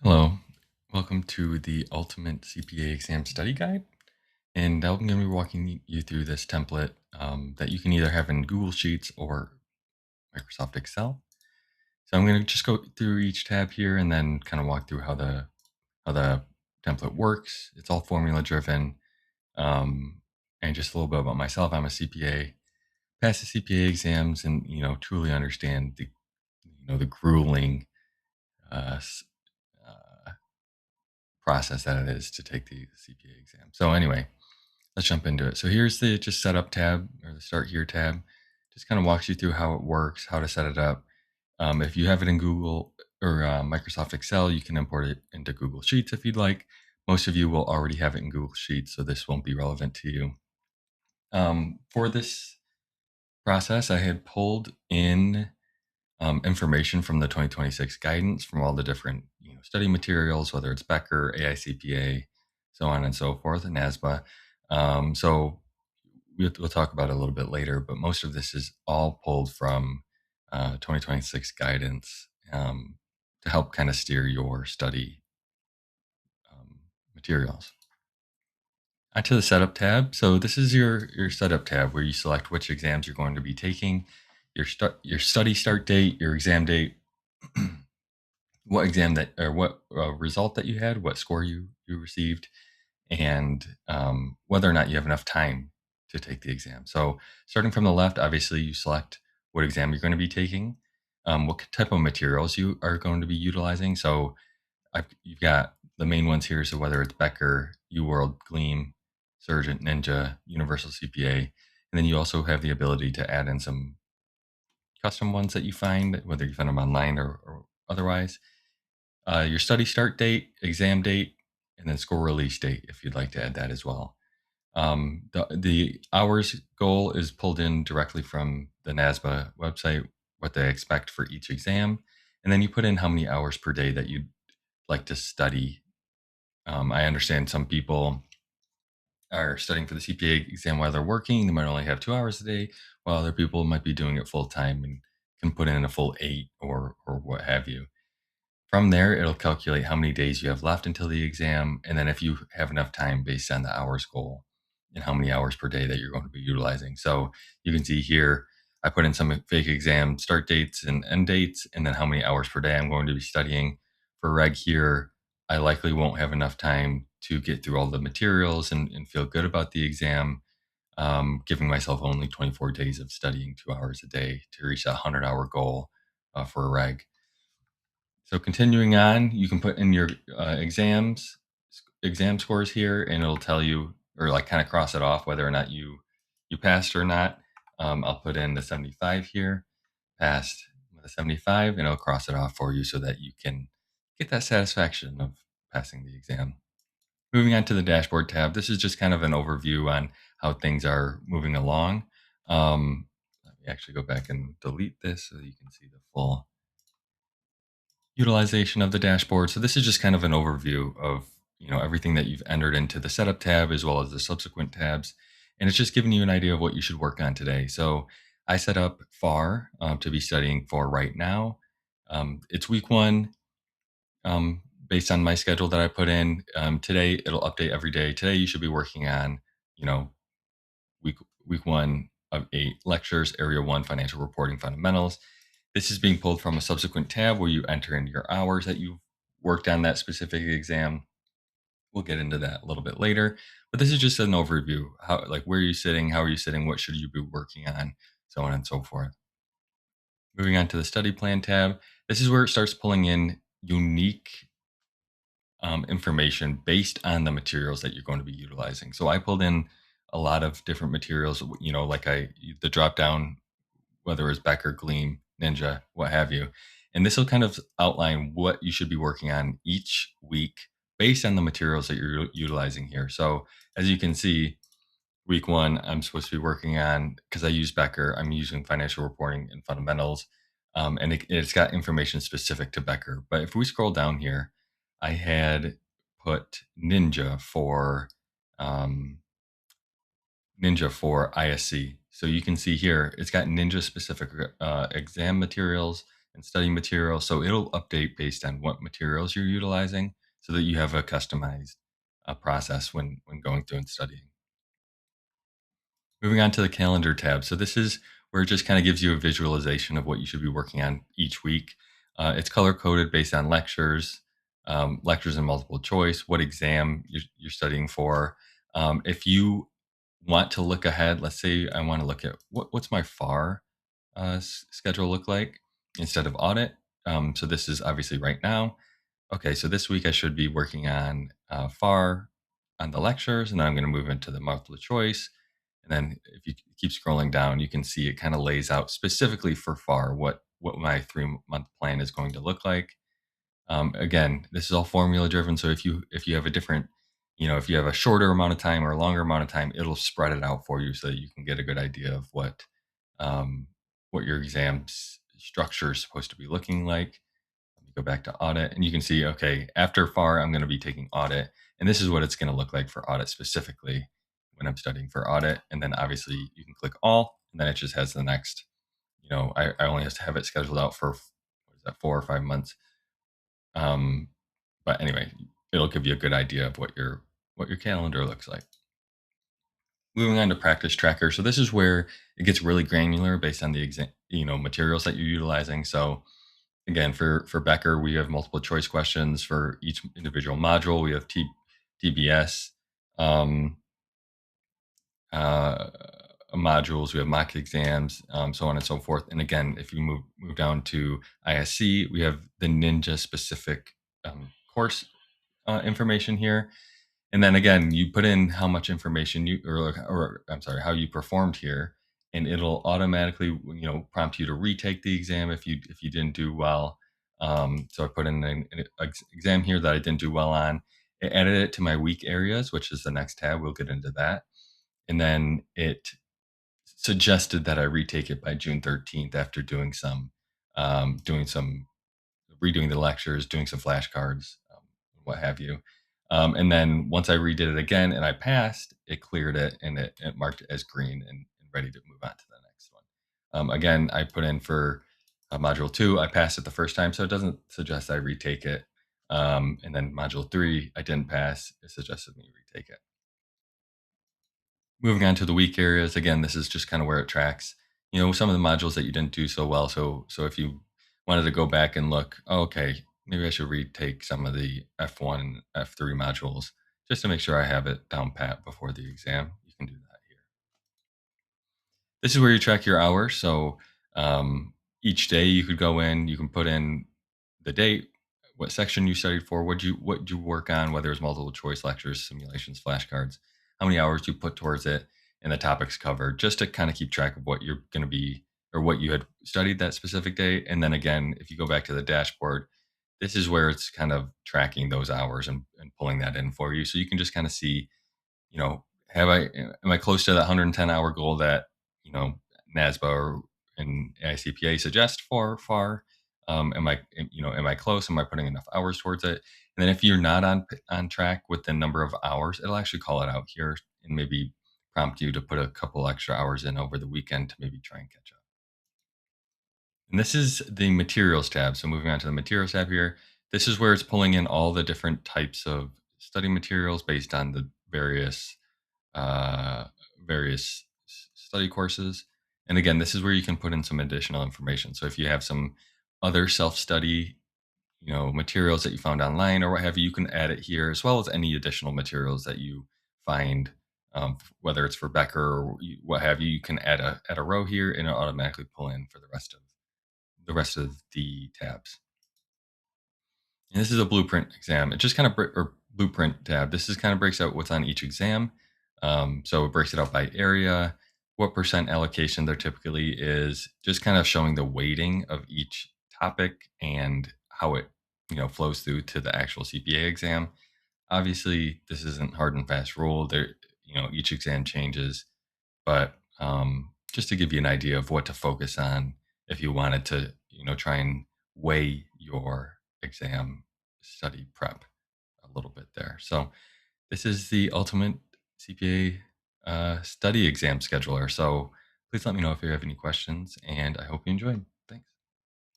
Hello, welcome to the Ultimate CPA Exam Study Guide. And I'm going to be walking you through this template that you can either have in Google Sheets or Microsoft Excel. So I'm going to just go through each tab here and then kind of walk through how the template works. It's all formula driven, and just a little bit about myself. I'm a CPA, passed the CPA exams, and truly understand the grueling uh, s- uh, process that it is to take the CPA exam. So anyway, let's jump into it. So here's the just setup tab or the start here tab. Just kind of walks you through how it works, how to set it up. If you have it in Google or Microsoft Excel, you can import it into Google Sheets if you'd like. Most of you will already have it in Google Sheets, so this won't be relevant to you. For this process, I had pulled in information from the 2026 guidance from all the different study materials, whether it's Becker, AICPA, so on and so forth, and NASBA. So we'll talk about it a little bit later, but most of this is all pulled from 2026 guidance to help kind of steer your study materials. Onto the setup tab. So this is your setup tab where you select which exams you're going to be taking, your study start date, your exam date, what exam that or what result that you had, what score you received, and whether or not you have enough time to take the exam. So starting from the left, obviously you select what exam you're going to be taking, what type of materials you are going to be utilizing. So you've got the main ones here. So whether it's Becker, UWorld, Gleim, Surgent, Ninja, Universal CPA, and then you also have the ability to add in some custom ones that you find, whether you find them online or otherwise. Your study start date, exam date, and then score release date if you'd like to add that as well. The hours goal is pulled in directly from the NASBA website, what they expect for each exam. And then you put in how many hours per day that you'd like to study. I understand some people are studying for the CPA exam while they're working. They might only have 2 hours a day, while other people might be doing it full time and can put in a full 8 or what have you. From there, it'll calculate how many days you have left until the exam, and then if you have enough time based on the hours goal and how many hours per day that you're going to be utilizing. So you can see here, I put in some fake exam start dates and end dates, and then how many hours per day I'm going to be studying. For reg here, I likely won't have enough time to get through all the materials and feel good about the exam, giving myself only 24 days of studying 2 hours a day to reach that 100-hour goal for a reg. So continuing on, you can put in your exam scores here, and it'll tell you, or like kind of cross it off whether or not you passed or not. I'll put in the 75 here, passed with a 75, and it'll cross it off for you so that you can get that satisfaction of passing the exam. Moving on to the dashboard tab, this is just kind of an overview on how things are moving along. Let me actually go back and delete this so that you can see the full utilization of the dashboard. So this is just kind of an overview of everything that you've entered into the setup tab as well as the subsequent tabs, and it's just giving you an idea of what you should work on today. So I set up FAR to be studying for right now. It's week one, based on my schedule that I put in. Today it'll update every day. Today you should be working on you know week week one of 8 lectures, area one, financial reporting fundamentals. This is being pulled from a subsequent tab where you enter in your hours that you've worked on that specific exam. We'll get into that a little bit later, but this is just an overview. How, like, where are you sitting? How are you sitting? What should you be working on? So on and so forth. Moving on to the study plan tab. This is where it starts pulling in unique information based on the materials that you're going to be utilizing. So I pulled in a lot of different materials, like the drop down, whether it's Becker, Gleam, Ninja, what have you. And this will kind of outline what you should be working on each week based on the materials that you're utilizing here. So as you can see, week one, I'm supposed to be working on, because I use Becker, I'm using financial reporting and fundamentals. And it's got information specific to Becker. But if we scroll down here, I had put um, Ninja for ISC. So you can see here, it's got Ninja specific exam materials and study materials. So it'll update based on what materials you're utilizing so that you have a customized process when going through and studying. Moving on to the calendar tab. So this is where it just kind of gives you a visualization of what you should be working on each week. It's color coded based on lectures and multiple choice, what exam you're studying for. If you want to look ahead, let's say I want to look at what's my FAR schedule look like instead of audit. So this is obviously right now. Okay, so this week I should be working on FAR on the lectures, and then I'm going to move into the multiple choice. And then if you keep scrolling down, you can see it kind of lays out specifically for FAR what my 3 month plan is going to look like. Again, this is all formula driven. So if you have a different, if you have a shorter amount of time or a longer amount of time, it'll spread it out for you so that you can get a good idea of um, what your exams structure is supposed to be looking like. Let me go back to audit, and you can see, okay, after FAR, I'm going to be taking audit, and this is what it's going to look like for audit specifically when I'm studying for audit. And then obviously you can click all, and then it just has the next. I only have to have it scheduled out for what is that, 4 or 5 months. Um, but anyway, it'll give you a good idea of what your calendar looks like. Moving on to practice tracker. So this is where it gets really granular based on the exam, materials that you're utilizing. So again, for Becker, we have multiple choice questions for each individual module. We have TBS um, uh, modules. We have mock exams, so on and so forth. And again, if you move down to ISC, we have the Ninja specific course information here. And then again, you put in how much information or I'm sorry, how you performed here, and it'll automatically, prompt you to retake the exam if you didn't do well. So I put in an exam here that I didn't do well on. It added it to my weak areas, which is the next tab. We'll get into that. And then it suggested that I retake it by June 13th after doing some redoing the lectures, doing some flashcards, what have you. And then once I redid it again and I passed, it cleared it and it marked it as green and ready to move on to the next one. Again, I put in for module 2, I passed it the first time, so it doesn't suggest I retake it. And then module 3, I didn't pass, it suggested me retake it. Moving on to the weak areas, again, this is just kind of where it tracks, some of the modules that you didn't do so well. So if you wanted to go back and look, oh, okay, maybe I should retake some of the F1 and F3 modules just to make sure I have it down pat before the exam. You can do that here. This is where you track your hours. So each day you could go in, you can put in the date, what section you studied for, what you work on, whether it's multiple choice lectures, simulations, flashcards, how many hours you put towards it, and the topics covered, just to kind of keep track of what you're going to be or what you had studied that specific day. And then again, if you go back to the dashboard, this is where it's kind of tracking those hours and pulling that in for you. So you can just kind of see, am I close to that 110-hour goal that, you know, NASBA and AICPA suggest for FAR? Am I close? Am I putting enough hours towards it? And then if you're not on track with the number of hours, it'll actually call it out here and maybe prompt you to put a couple extra hours in over the weekend to maybe try and catch up. And this is the materials tab. So moving on to the materials tab here, this is where it's pulling in all the different types of study materials based on the uh, various study courses. And again, this is where you can put in some additional information. So if you have some other self-study, materials that you found online or what have you, you can add it here, as well as any additional materials that you find, whether it's for Becker or what have you. You can add a row here, and it'll automatically pull in for the rest of the tabs. And this is a blueprint exam. It just kind of or blueprint tab. This is kind of breaks out what's on each exam. So it breaks it out by area, what percent allocation there typically is, just kind of showing the weighting of each topic and how it flows through to the actual CPA exam. Obviously, this isn't hard and fast rule. There, each exam changes, but just to give you an idea of what to focus on if you wanted to, try and weigh your exam study prep a little bit there. So this is the ultimate CPA study exam scheduler. So please let me know if you have any questions, and I hope you enjoyed.